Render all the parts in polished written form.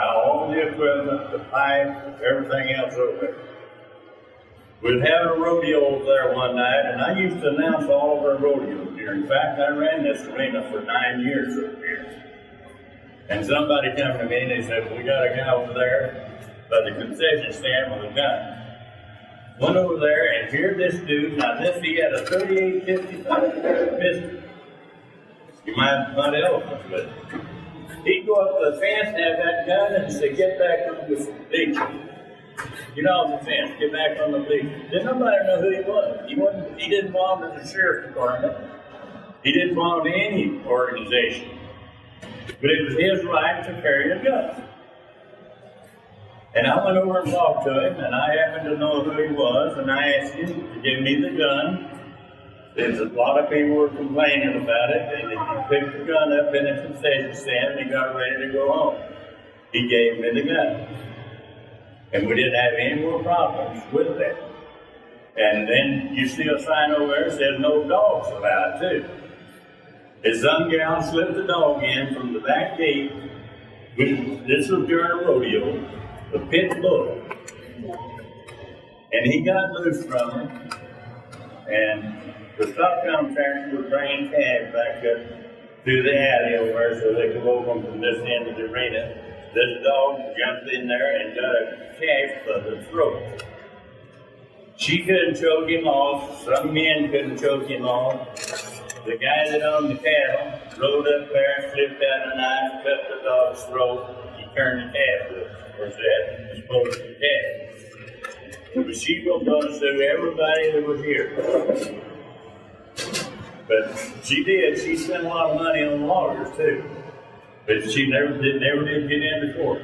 all the equipment, the pipe, everything else over there. We was having a rodeo over there one night, and I used to announce all of our rodeos here. In fact, I ran this arena for 9 years over here. And somebody came to me and they said, "We got a guy over there by the concession stand with a gun." Went over there and here this dude, now he had a 38-55 pistol. You might hunt elephants with it. He'd go up the fence and have that gun and say, "Get back on the bleachers. Get off the fence, get back on the bleachers." Didn't nobody know who he was. He didn't belong to the sheriff's department. He didn't belong to any organization. But it was his right to carry a gun. And I went over and talked to him, and I happened to know who he was, and I asked him to give me the gun. There's a lot of people were complaining about it, and he picked the gun up in the concession stand, and he got ready to go home. He gave me the gun. And we didn't have any more problems with that. And then you see a sign over there that says "No dogs allowed" too. His son gal slipped the dog in from the back gate. This was during a rodeo, the pit bull. And he got loose from her. And the stop contractors were bringing calves back up through the alley over there so they could walk them from this end of the arena. This dog jumped in there and got a calf by the throat. She couldn't choke him off. Some men couldn't choke him off. The guy that owned the cattle rode up there, flipped out a knife, cut the dog's throat. He turned the calf loose. Of course, that disposed of the calf. But she was going to sue everybody that was here. But she did. She spent a lot of money on lawyers too. But she never did get into court.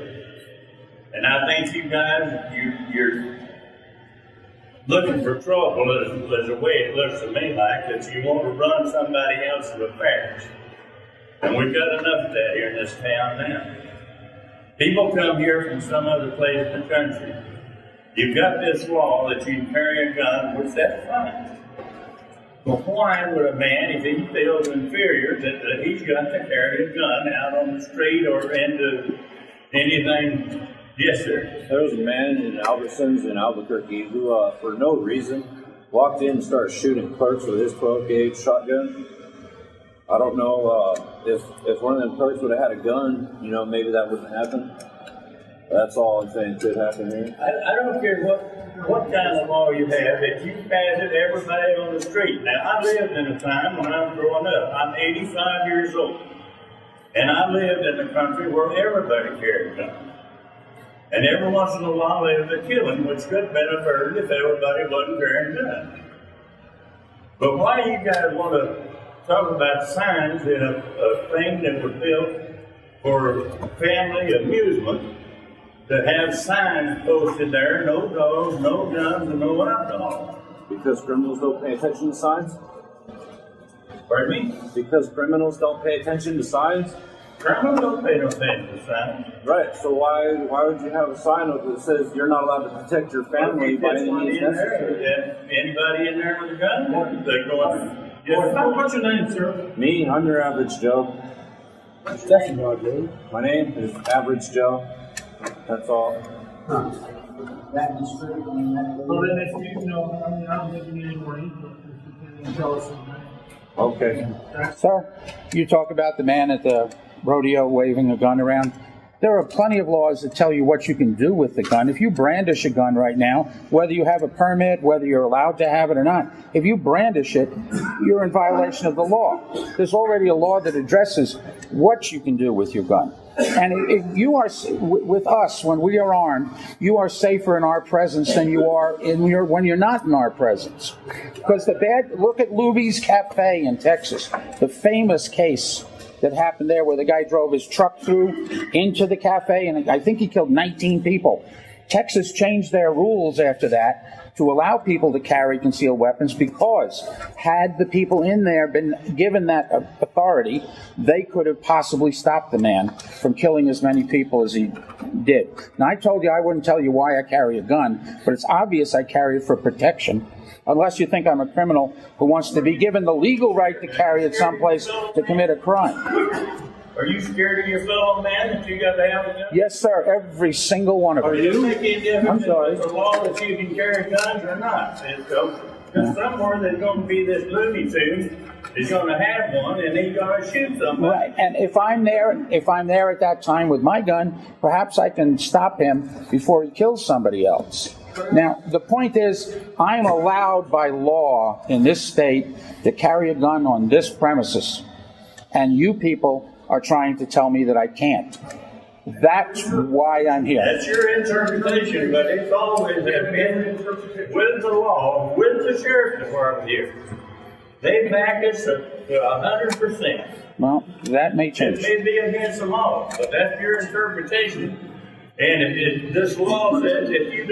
And I think you guys, you're looking for trouble as a way it looks to me like that you want to run somebody else's affairs. And we've got enough of that here in this town now. People come here from some other place in the country. You've got this law that you can carry a gun, which that's fine. But why would a man, if he feels inferior, that he's got to carry a gun out on the street or into anything? Yes, sir. There was a man in Albertsons in Albuquerque who, for no reason, walked in and started shooting clerks with his 12-gauge shotgun. I don't know if one of them clerks would have had a gun, maybe that wouldn't happen. That's all I'm saying could happen here. I don't care what kind of law you have, if you pass it, everybody on the street. Now, I lived in a time when I was growing up. I'm 85 years old. And I lived in a country where everybody carried guns. And every once in a while there was a killing, which could have been averted if everybody wasn't carrying guns. But why you guys want to talk about signs in a thing that was built for family amusement, to have signs posted there, "No dogs, no guns, and no alcohol"? Because criminals don't pay attention to signs? Pardon me? Because criminals don't pay attention to signs? Criminals don't pay no attention to signs. Right, so why would you have a sign that says you're not allowed to protect your family by any means necessary? Anybody in there with a gun? They go on. Yes. What's your name, sir? Me, I'm your average Joe. My name is Average Joe. That's all. Well, then if you know, I don't think you need any more input. If you can tell us something. Okay. Sir, you talk about the man at the rodeo waving a gun around. There are plenty of laws that tell you what you can do with the gun. If you brandish a gun right now, whether you have a permit, whether you're allowed to have it or not, if you brandish it, you're in violation of the law. There's already a law that addresses what you can do with your gun. And if you are with us, when we are armed, you are safer in our presence than you are when you're not in our presence. Because look at Luby's Cafe in Texas, the famous case that happened there where the guy drove his truck through into the cafe, and I think he killed 19 people. Texas changed their rules after that to allow people to carry concealed weapons, because had the people in there been given that authority, they could have possibly stopped the man from killing as many people as he did. Now, I told you I wouldn't tell you why I carry a gun, but it's obvious I carry it for protection. Unless you think I'm a criminal who wants to be given the legal right to carry it someplace to commit a crime. Are you scared of your fellow man that you got to have a gun? Yes, sir. Every single one of them. Does it make any difference I'm sorry. if it's a law that you can carry guns or not? Because somewhere there's going to be this Looney Tune is going to have one, and he's going to shoot somebody. Right, and if I'm there at that time with my gun, perhaps I can stop him before he kills somebody else. Now, the point is, I'm allowed by law in this state to carry a gun on this premises, and you people are trying to tell me that I can't. That's why I'm here. That's your interpretation, but it's always have been with the law, with the sheriff's department here. They back us to 100%. Well, that may It change. may be against the law, but that's your interpretation. And if this law says if you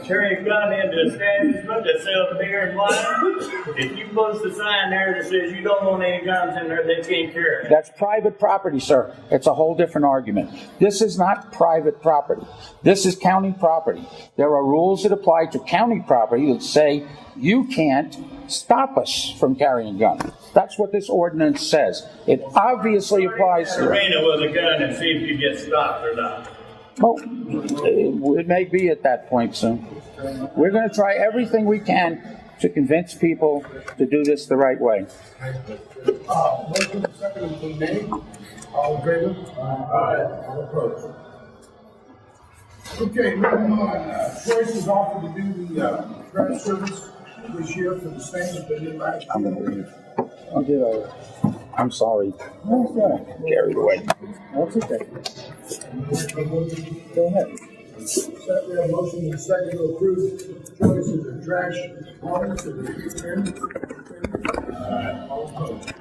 carry a gun into establishment that sells beer and wine, if you post a sign there that says you don't want any guns in there, they can't carry it. That's private property, sir. It's a whole different argument. This is not private property. This is county property. There are rules that apply to county property that say you can't stop us from carrying a gun. That's what this ordinance says. It obviously applies to... Arena with a gun and see if you get stopped or not. Well, it may be at that point soon. We're going to try everything we can to convince people to do this the right way. Motion second has been made. All in favor? Aye. All opposed? Okay, moving on. Choice is offered to do the trash service this year for the same as they did last year. I'm going to leave. I'm sorry. Carried away. That's okay. Go ahead. We have a motion and a second to approve choice of the trash hauling for the year. All opposed?